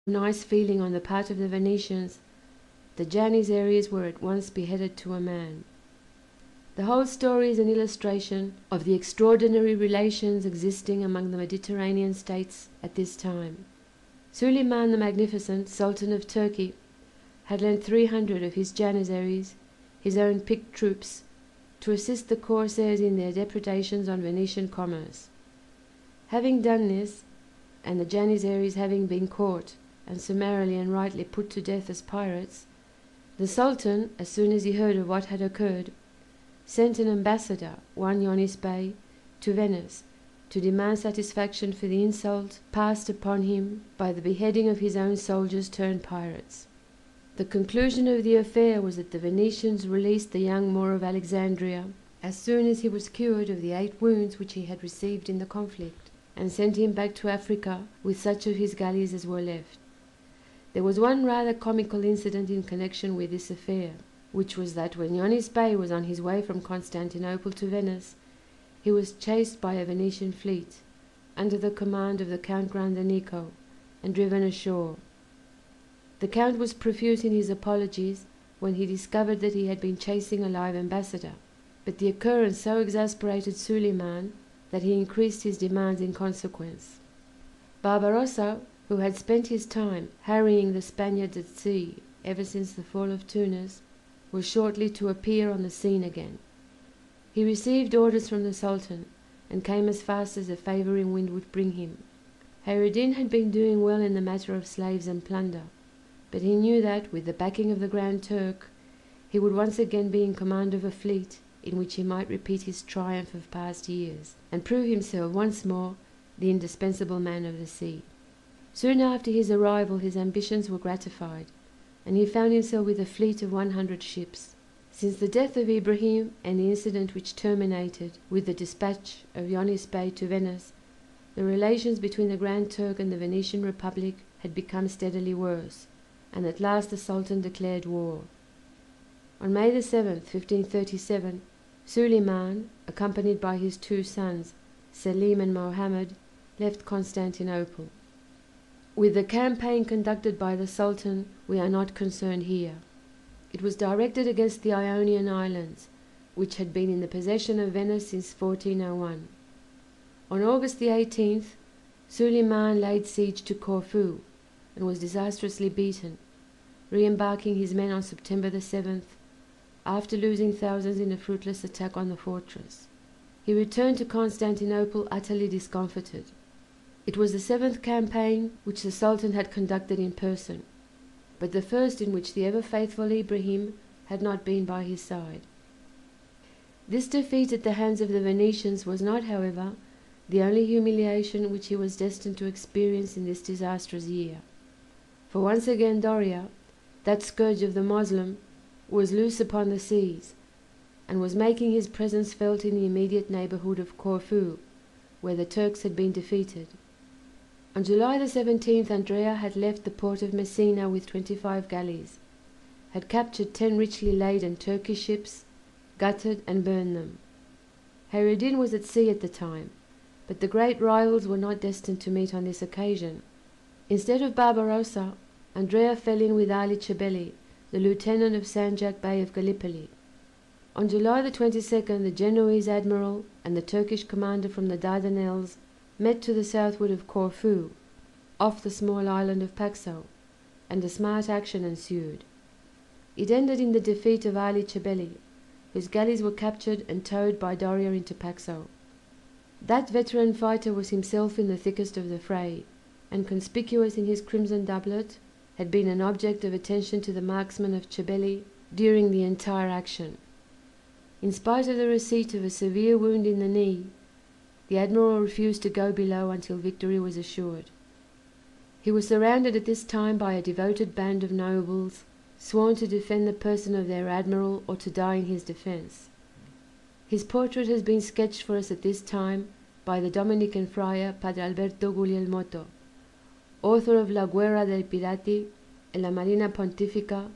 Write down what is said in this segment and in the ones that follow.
nice feeling on the part of the Venetians, the Janissaries were at once beheaded to a man. The whole story is an illustration of the extraordinary relations existing among the Mediterranean states at this time. Suleiman the Magnificent, Sultan of Turkey, had lent 300 of his Janissaries, his own picked troops, to assist the Corsairs in their depredations on Venetian commerce. Having done this, and the Janissaries having been caught and summarily and rightly put to death as pirates, the Sultan, as soon as he heard of what had occurred, sent an ambassador, one Yonis Bey, to Venice to demand satisfaction for the insult passed upon him by the beheading of his own soldiers turned pirates. The conclusion of the affair was that the Venetians released the young Moor of Alexandria as soon as he was cured of the 8 wounds which he had received in the conflict, and sent him back to Africa with such of his galleys as were left. There was one rather comical incident in connection with this affair, which was that when Yonis Bey was on his way from Constantinople to Venice, he was chased by a Venetian fleet, under the command of the Count Grandenico, and driven ashore. The Count was profuse in his apologies when he discovered that he had been chasing a live ambassador, but the occurrence so exasperated Suleiman that he increased his demands in consequence. Barbarossa, who had spent his time harrying the Spaniards at sea ever since the fall of Tunis, was shortly to appear on the scene again. He received orders from the Sultan, and came as fast as a favouring wind would bring him. Hayreddin had been doing well in the matter of slaves and plunder, but he knew that, with the backing of the Grand Turk, he would once again be in command of a fleet in which he might repeat his triumph of past years, and prove himself once more the indispensable man of the sea. Soon after his arrival his ambitions were gratified, and he found himself with a fleet of 100 ships. Since the death of Ibrahim and the incident which terminated with the dispatch of Yonis Bey to Venice, the relations between the Grand Turk and the Venetian Republic had become steadily worse, and at last the Sultan declared war. On May the 7th, 1537, Suleiman, accompanied by his 2 sons, Selim and Mohammed, left Constantinople. With the campaign conducted by the Sultan we are not concerned here. It was directed against the Ionian Islands, which had been in the possession of Venice since 1401. On August the 18th, Suleiman laid siege to Corfu, and was disastrously beaten, re-embarking his men on September the 7th, after losing thousands in a fruitless attack on the fortress. He returned to Constantinople utterly discomfited. It was the 7th campaign which the Sultan had conducted in person, but the first in which the ever-faithful Ibrahim had not been by his side. This defeat at the hands of the Venetians was not, however, the only humiliation which he was destined to experience in this disastrous year. For once again Doria, that scourge of the Moslem, was loose upon the seas, and was making his presence felt in the immediate neighbourhood of Corfu, where the Turks had been defeated. On July the 17th Andrea had left the port of Messina with 25 galleys, had captured 10 richly laden Turkish ships, gutted and burned them. Hayreddin was at sea at the time, but the great rivals were not destined to meet on this occasion. Instead of Barbarossa, Andrea fell in with Ali Cebeli, the lieutenant of Sanjak Bey of Gallipoli. On July the 22nd the Genoese admiral and the Turkish commander from the Dardanelles met to the southward of Corfu, off the small island of Paxo, and a smart action ensued. It ended in the defeat of Ali Cebeli, whose galleys were captured and towed by Doria into Paxo. That veteran fighter was himself in the thickest of the fray, and conspicuous in his crimson doublet, had been an object of attention to the marksmen of Cebeli during the entire action. In spite of the receipt of a severe wound in the knee, the admiral refused to go below until victory was assured. He was surrounded at this time by a devoted band of nobles, sworn to defend the person of their admiral or to die in his defence. His portrait has been sketched for us at this time by the Dominican friar Padre Alberto Guglielmotto, author of La Guerra dei Pirati e la Marina Pontifica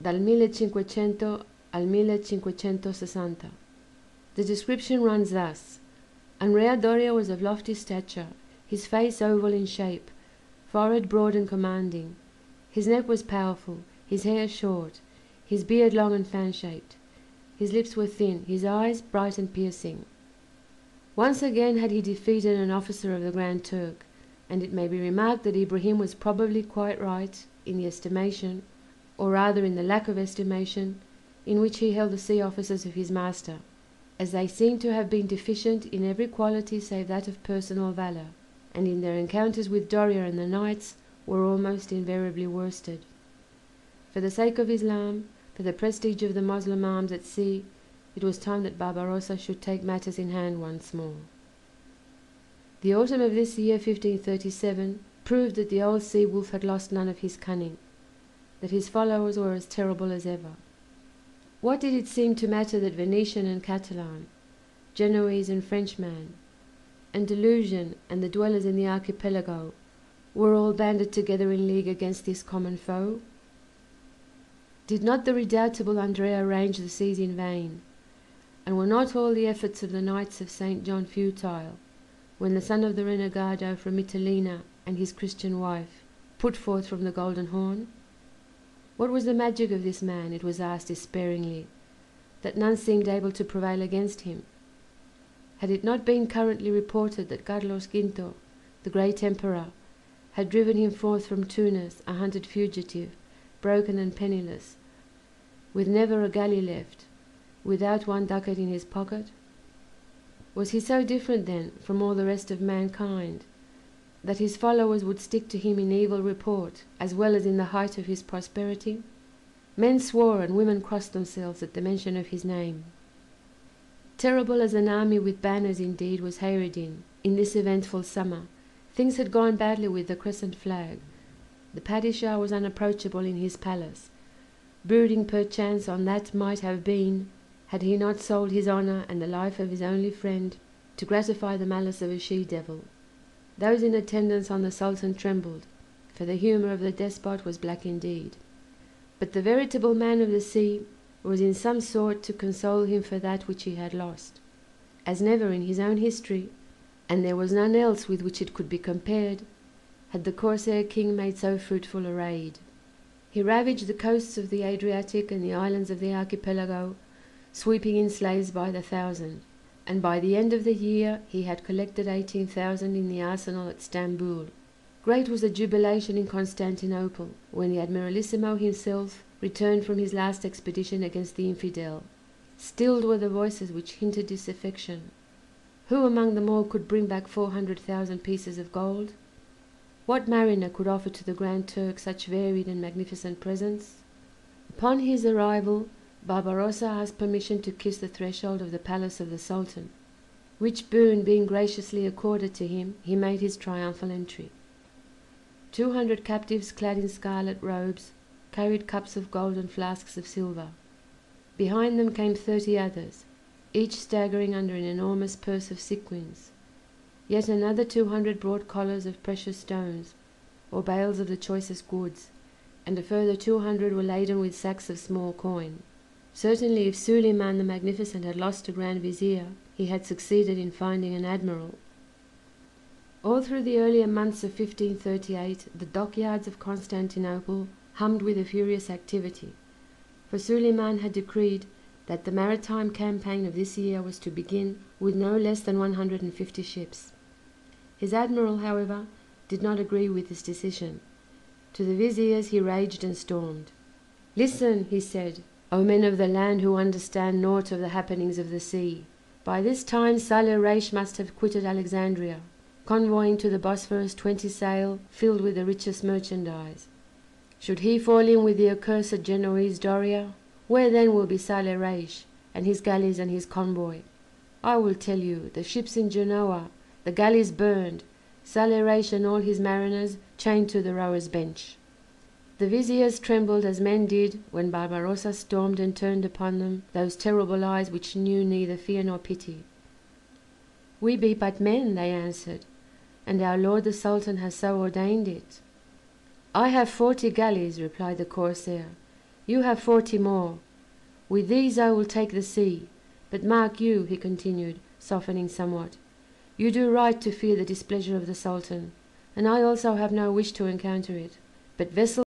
dal 1500 al 1560. The description runs thus: Andrea Doria was of lofty stature, his face oval in shape, forehead broad and commanding. His neck was powerful, his hair short, his beard long and fan-shaped. His lips were thin, his eyes bright and piercing. Once again had he defeated an officer of the Grand Turk, and it may be remarked that Ibrahim was probably quite right in the estimation, or rather in the lack of estimation, in which he held the sea officers of his master, as they seemed to have been deficient in every quality save that of personal valour, and in their encounters with Doria and the knights were almost invariably worsted. For the sake of Islam, for the prestige of the Moslem arms at sea, it was time that Barbarossa should take matters in hand once more. The autumn of this year 1537 proved that the old sea wolf had lost none of his cunning, that his followers were as terrible as ever. What did it seem to matter that Venetian and Catalan, Genoese and Frenchman, Andalusian and the dwellers in the archipelago were all banded together in league against this common foe? Did not the redoubtable Andrea range the seas in vain, and were not all the efforts of the Knights of St. John futile, when the son of the renegado from Mitylene and his Christian wife put forth from the Golden Horn? What was the magic of this man, it was asked despairingly, that none seemed able to prevail against him? Had it not been currently reported that Carlos V, the great emperor, had driven him forth from Tunis a hunted fugitive, broken and penniless, with never a galley left, without one ducat in his pocket? Was he so different, then, from all the rest of mankind, that his followers would stick to him in evil report as well as in the height of his prosperity? Men swore and women crossed themselves at the mention of his name. Terrible as an army with banners indeed was Hayreddin in this eventful summer. Things had gone badly with the crescent flag. The Padishah was unapproachable in his palace, brooding perchance on that might have been, had he not sold his honour and the life of his only friend to gratify the malice of a she-devil. Those in attendance on the Sultan trembled, for the humour of the despot was black indeed. But the veritable man of the sea was in some sort to console him for that which he had lost, as never in his own history, and there was none else with which it could be compared, had the Corsair king made so fruitful a raid. He ravaged the coasts of the Adriatic and the islands of the archipelago, sweeping in slaves by the thousand, and by the end of the year he had collected 18,000 in the arsenal at Stamboul. Great was the jubilation in Constantinople when the Admiralissimo himself returned from his last expedition against the infidel. Stilled were the voices which hinted disaffection. Who among them all could bring back 400,000 pieces of gold? What mariner could offer to the Grand Turk such varied and magnificent presents? Upon his arrival, Barbarossa asked permission to kiss the threshold of the palace of the Sultan, which boon being graciously accorded to him, he made his triumphal entry. 200 captives clad in scarlet robes carried cups of gold and flasks of silver. Behind them came 30 others, each staggering under an enormous purse of sequins. Yet another 200 brought collars of precious stones, or bales of the choicest goods, and a further 200 were laden with sacks of small coin. Certainly, if Suleiman the Magnificent had lost a Grand Vizier, he had succeeded in finding an admiral. All through the earlier months of 1538 the dockyards of Constantinople hummed with a furious activity, for Suleiman had decreed that the maritime campaign of this year was to begin with no less than 150 ships. His admiral, however, did not agree with this decision. To the viziers he raged and stormed. "Listen," he said, "O men of the land who understand naught of the happenings of the sea. By this time Saleh Reish must have quitted Alexandria, convoying to the Bosphorus 20 sail filled with the richest merchandise. Should he fall in with the accursed Genoese Doria, where then will be Saleh Reish and his galleys and his convoy? I will tell you, the ships in Genoa, the galleys burned, Saleh Reish and all his mariners chained to the rowers' bench." The viziers trembled as men did when Barbarossa stormed and turned upon them those terrible eyes which knew neither fear nor pity. "We be but men," they answered, "and our lord the Sultan has so ordained it." "I have 40 galleys," replied the Corsair. "You have 40 more. With these I will take the sea. But mark you," he continued, softening somewhat, "you do right to fear the displeasure of the Sultan, and I also have no wish to encounter it. But vessels